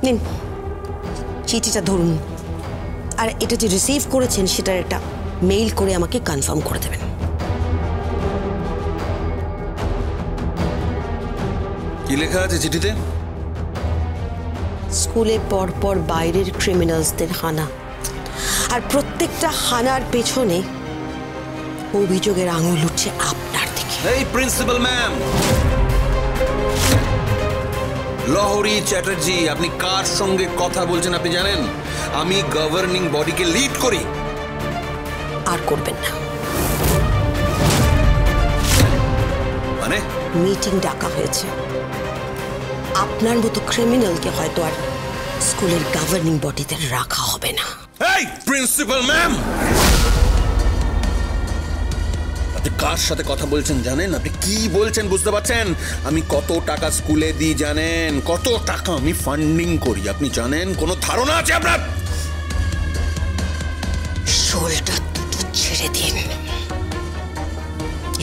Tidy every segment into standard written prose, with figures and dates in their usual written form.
নিন চিঠিটা ধরুন, আর এটা যে রিসিভ করেছেন সেটার একটা মেইল করে আমাকে কনফার্ম করে দেবেন। কি লেখা আছে চিঠিতে? স্কুলে পরপর বাইরের ক্রিমিনালসদের হানা, আর প্রত্যেকটা হানার পেছনে অভিযোগের আঙুল উঠছে আপনার দিকে। এই প্রিন্সিপাল ম্যাম, লহরী চ্যাটার্জি, আপনি কার সঙ্গে কথা বলছেন আপনি জানেন? আমি গভর্নিং বডিকে লিড করি। আর করবেন না। মানে মিটিং ডাকা হয়েছে, আপনার মতো ক্রিমিনালকে হয়তো আর স্কুলের গভর্নিং বডিতে রাখা হবে না। এই প্রিন্সিপাল ম্যাম, আপনি কার সাথে কথা বলছেন জানেন? আপনি কি বলছেন বুঝতে পারছেন? আমি কত টাকা স্কুলে দিই জানেন? কত টাকা আমি ফান্ডিং করি আপনি জানেন? কোনো ধারণা আছে আপনার? শোলটা দুটো ছেড়ে দিন,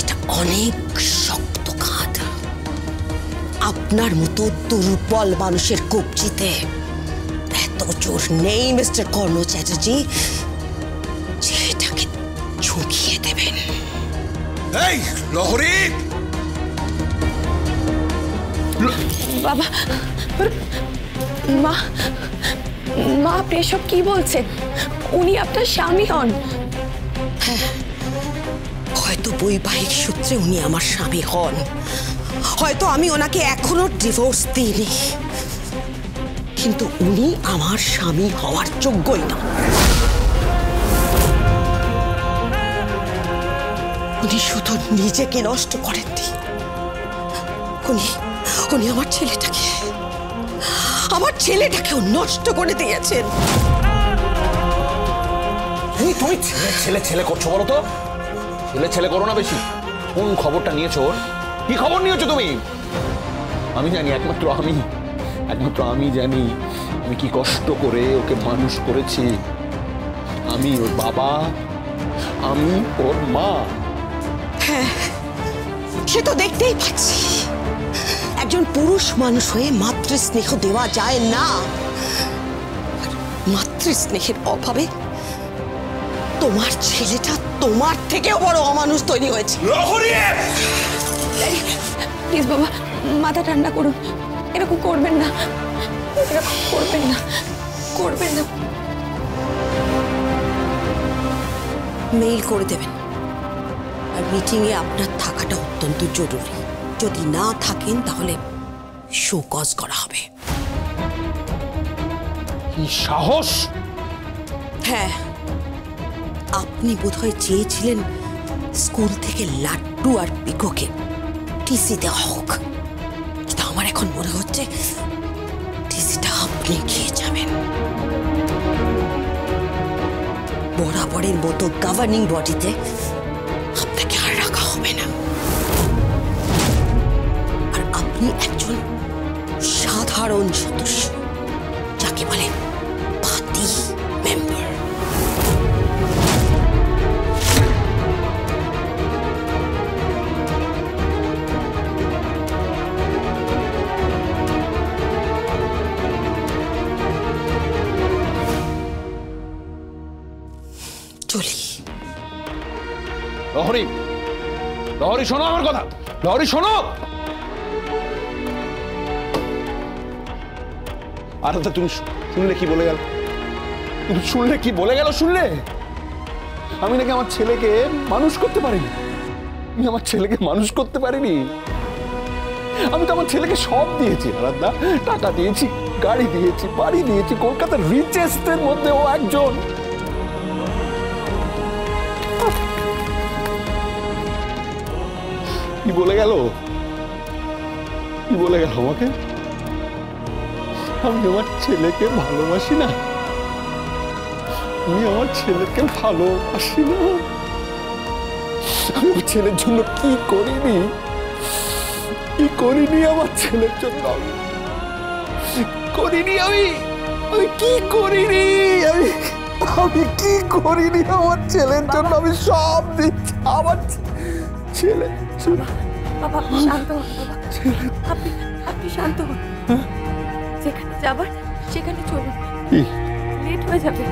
এটা অনেক শক্ত খাদ। আপনার মতো দুর্বল মানুষের কবজিতে এত জোর নেই মিস্টার কর্ণ চ্যাটার্জি, যেটাকে ঝুঁকিয়ে দেবেন। এই লহরী! বাবা, মা, মা আপনি এসব কি বলছেন? উনি আপনার স্বামী হন। হয়তো বৈবাহিক সূত্রে উনি আমার স্বামী হন, হয়তো আমি ওনাকে এখনো ডিভোর্স দিইনি, কিন্তু উনি আমার স্বামী হওয়ার যোগ্যই না। উনি শুধু নিজেকে নষ্ট করেননি, উনি আমার ছেলেটাকেও নষ্ট করে দিয়েছেন। তুমি ছেলে ছেলে করছো বলো তো? ছেলে করো না বেশি। কোন খবরটা নিয়েছো? কি খবর নিয়েছো তুমি? আমি জানি, একমাত্র আমি জানি আমি কি কষ্ট করে ওকে মানুষ করেছি। আমি ওর বাবা, আমি ওর মা। হ্যাঁ, সে তো দেখতেই পাচ্ছি। একজন পুরুষ মানুষ হয়ে মাতৃস্নেহ দেওয়া যায় না, মাতৃস্নেহের অভাবে তোমার ছেলেটা তোমার থেকেও বড় অমানুষ তৈরি হয়েছে। প্লিজ বাবা, মাথা ঠান্ডা করুন, এরকম করবেন না, করবেন না। মেইল করে দেবেন, আর মিটিংয়ে আপনার থাকাটা অত্যন্ত জরুরি। যদি না থাকেন তাহলে শোকজ করা হবে। কি সাহস! হ্যাঁ, আপনি বোধহয় চেয়েছিলেন স্কুল থেকে লাড্ডু আর পিকোকে টিসি দেওয়া হোক, কিন্তু আমার এখন মনে হচ্ছে টিসিটা আপনি খেয়ে যাবেন। বরাবরের মতো গভর্নিং বডিতে আপনাকে আর রাখা হবে না, আর আপনি একজন সাধারণ সদস্য, যাকে বলে পার্টি মেম্বার। চলি। লহরী শোনো আমার কথা, লহরী শোনো। আর তুমি শুনলে কি বলে গেল? শুনলে আমি নাকি আমার ছেলেকে মানুষ করতে পারিনি। আমি আমার ছেলেকে মানুষ করতে পারিনি। আমি তো আমার ছেলেকে সব দিয়েছি আরাধ্যা, টাকা দিয়েছি, গাড়ি দিয়েছি, বাড়ি দিয়েছি, কলকাতার রিচেস্টের মধ্যে ও একজন। কি বলে গেল আমাকে? আমি আমার ছেলেকে ভালোবাসি না। আমি আমার ছেলেকে ভালোবাসি না। আমি আমার ছেলের জন্য কি করিনি আমার ছেলের জন্য। আমি কি করিনি আমার ছেলের জন্য। আমি সব দিচ্ছি আমার ছেলে। বাবা শান্ত হন, বাবা। আপনি শান্ত হন। যেখানে যাবার সেখানে চলুন, কি? লেট হয়ে যাবে।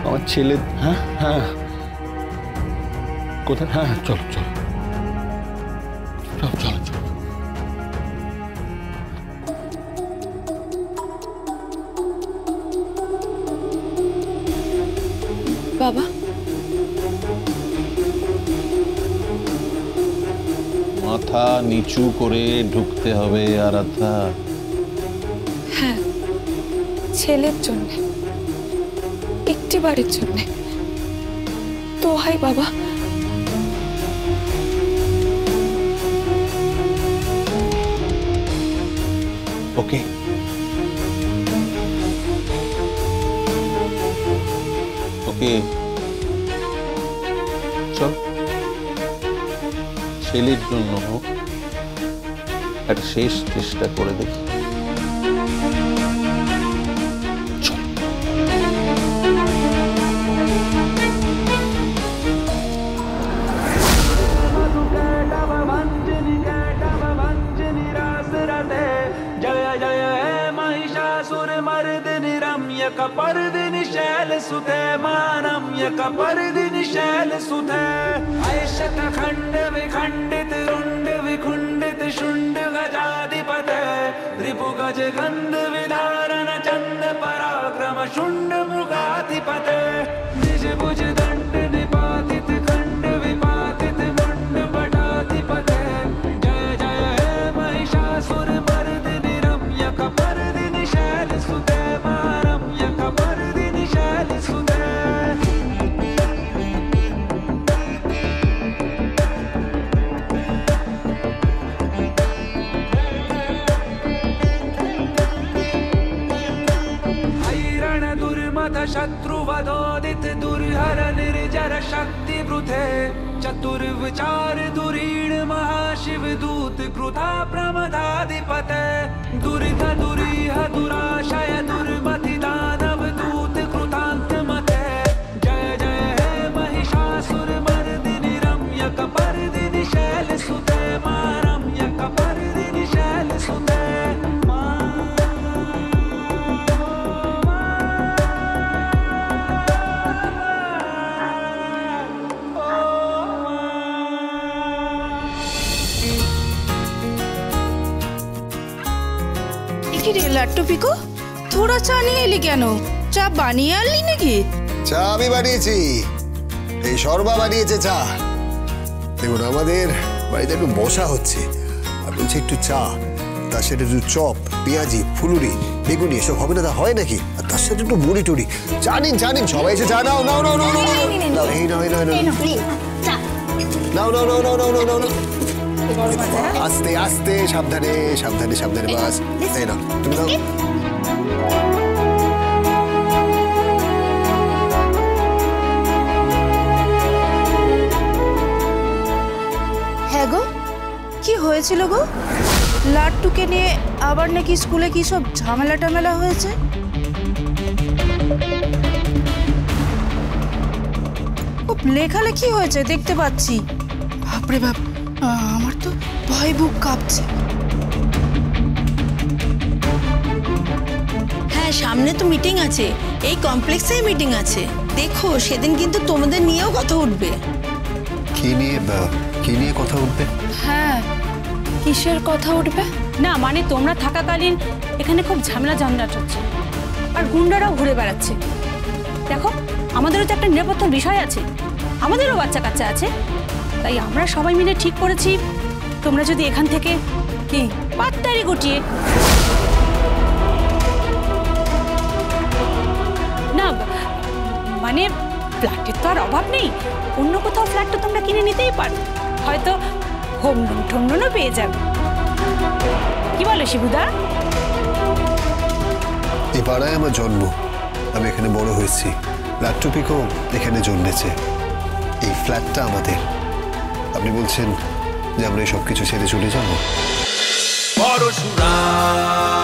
আমার ছেলে? হ্যাঁ হ্যাঁ, কোথায়? হ্যাঁ চলো চলো চলো চলো চলো। বাবা, মাথা নিচু করে ঢুকতে হবে আরাধ্যা। হ্যাঁ, ছেলের জন্য, একটি বারের জন্য দোহাই বাবা। ওকে, ওকে চল, ছেলের জন্য হোক, একটা শেষ চেষ্টা করে দেখি। চল। जय जय हे महिषासुर मर्दिनि रम्यकपर्दिनि शैलसुते मारम्यकपर्दिनि शैलसुते ऐशतखण्ड विखण्डित रुण्ड विखुण्डित शुण्ड गजाधिपते रिपुगज गन्ध विधारण चण्ड पराक्रम शुण्ड मृगाधिपते निज भुज दण्ड निपातित खण्ड विपातित मुण्ड पटाधिपते जय जय हे महिषासुर मर्दिनि रम्यकपर्दिनि शैलसुते मारम्यकपर्दिनि शैलसुते हैरण दुर्मद शत्रुवधोदित दुर्हर निर्जर शक्ति वृथे चतुर्विचार दुरीण महाशिव दूत कृता प्रमदाधिपते दुरित दुरीह दुराशय दुर्मति दानव दूत कृतांत मते जय जय हे महिषासुर मर्दिनि रम्यकपर्दिनि शैलसुते मारम्यकपर्दिनि शैलसुते লাট্টু পিকো, তোরা চা নিয়ে এলি কেন? চা বানিয়ে আনলি নাকি? চা আমি বানিয়েছি, এই সর্বা বানিয়েছে চা। দেখুন, আমাদের বাড়িতে একটু বসা হচ্ছে, আর বলছে একটু চা, তার সাথে একটু চপ, পেঁয়াজি, ফুলুরি, বেগুনি, এসব হবে না? তা হয় নাকি? আর তার সাথে একটু মুড়ি টুড়ি। চা নিন, চা নিন, সবাই এসে চা নাও নাও নাও নাও নাও নাও, এই নাও এই নাও নাও নাও নাও নাও নাও নাও নাও নাও। আস্তে আস্তে, সাবধানে সাবধানে সাবধানে, বাস এই নাও, তুমি নাও। হ্যাঁ গো, কি হয়েছিল গো? লাট্টুকে নিয়ে আবার নাকি স্কুলে কি সব ঝামেলা টামেলা হয়েছে? ও লেখালেখি হয়েছে দেখতে পাচ্ছি। বাপরে বাপ, আমার তো ভয় বুক কাঁপছে। হ্যাঁ, সামনে তো মিটিং আছে, এই কমপ্লেক্সেই মিটিং আছে। দেখো, সেদিন কিন্তু তোমাদের নিয়েও কথা উঠবে। কি নিয়ে কথা উঠবে? হ্যাঁ, কিসের কথা উঠবে? না মানে তোমরা থাকাকালীন এখানে খুব ঝামেলা ঝঞ্ঝাট হচ্ছে, আর গুন্ডারাও ঘুরে বেড়াচ্ছে। দেখো, আমাদেরও তো একটা নিরাপত্তার বিষয় আছে, আমাদেরও বাচ্চা কাচ্চা আছে। তাই আমরা সবাই মিলে ঠিক করেছি, তোমরা যদি এখান থেকে কি পাত্তারি গুটিয়ে না, মানে ফ্ল্যাটের তো আর অভাব নেই, অন্য কোথাও ফ্ল্যাটটা তোমরা কিনে নিতেই পারো, হয়তো হোম লোন ঠোম লোনও পেয়ে যাবে। কি বলো শিবুদা? এই পাড়ায় আমার জন্ম, আমি এখানে বড় হয়েছি, লাট্টু পিকো এখানে জন্মেছে, এই ফ্ল্যাটটা আমাদের। আপনি বলছেন যে আমরা এই সব কিছু ছেড়ে চলে যাবো? পরশুরাম